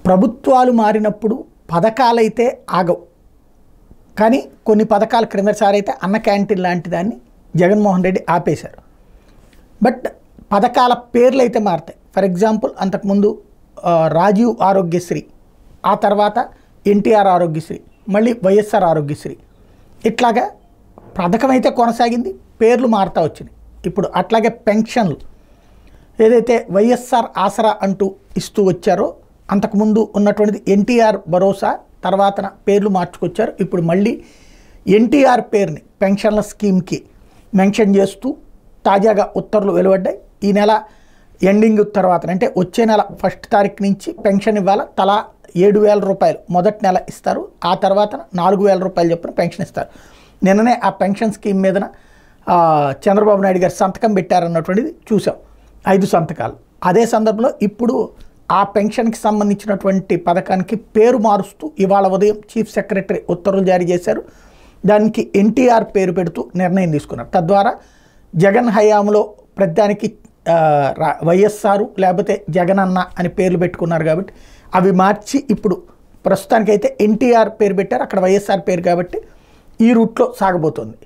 ప్రభుత్వాలు మారినప్పుడు పథకాలైతే ఆగవు, కానీ కొన్ని పథకాలు క్రిందసారి అయితే అన్న క్యాంటీన్ లాంటి దాన్ని జగన్మోహన్ రెడ్డి ఆపేశారు. బట్ పథకాల పేర్లు అయితే మారుతాయి. ఫర్ ఎగ్జాంపుల్ అంతకుముందు రాజీవ్ ఆరోగ్యశ్రీ, ఆ తర్వాత ఎన్టీఆర్ ఆరోగ్యశ్రీ, మళ్ళీ వైఎస్ఆర్ ఆరోగ్యశ్రీ, ఇట్లాగా పథకం అయితే కొనసాగింది, పేర్లు మారుతూ వచ్చినాయి. ఇప్పుడు అట్లాగే పెన్షన్లు ఏదైతే వైఎస్ఆర్ ఆసరా అంటూ ఇస్తూ వచ్చారో అంతకుముందు ఉన్నటువంటిది ఎన్టీఆర్ భరోసా, తర్వాత పేర్లు మార్చుకొచ్చారు. ఇప్పుడు మళ్ళీ ఎన్టీఆర్ పేరుని పెన్షన్ల స్కీమ్కి మెన్షన్ చేస్తూ తాజాగా ఉత్తర్వులు వెలువడ్డాయి. ఈ నెల ఎండింగ్ తర్వాత అంటే వచ్చే నెల 1 తారీఖు నుంచి పెన్షన్ ఇవ్వాలి. తలా 7,000 రూపాయలు మొదటి నెల ఇస్తారు, ఆ తర్వాత 4,000 రూపాయలు చొప్పున పెన్షన్ ఇస్తారు. నిన్ననే ఆ పెన్షన్ స్కీమ్ మీదన చంద్రబాబు నాయుడు గారు సంతకం పెట్టారన్నటువంటిది చూసాం, 5 సంతకాలు. అదే సందర్భంలో ఇప్పుడు ఆ పెన్షన్కి సంబంధించినటువంటి పథకానికి పేరు మారుస్తూ ఇవాళ ఉదయం చీఫ్ సెక్రటరీ ఉత్తర్వులు జారీ చేశారు. దానికి ఎన్టీఆర్ పేరు పెడుతూ నిర్ణయం తీసుకున్నారు. తద్వారా జగన్ హయాంలో ప్రతిదానికి వైఎస్ఆర్ లేకపోతే జగన్ అన్న అని పేర్లు పెట్టుకున్నారు కాబట్టి అవి మార్చి ఇప్పుడు ప్రస్తుతానికైతే ఎన్టీఆర్ పేరు పెట్టారు, అక్కడ వైఎస్ఆర్ పేరు కాబట్టి ఈ రూట్లో సాగబోతోంది.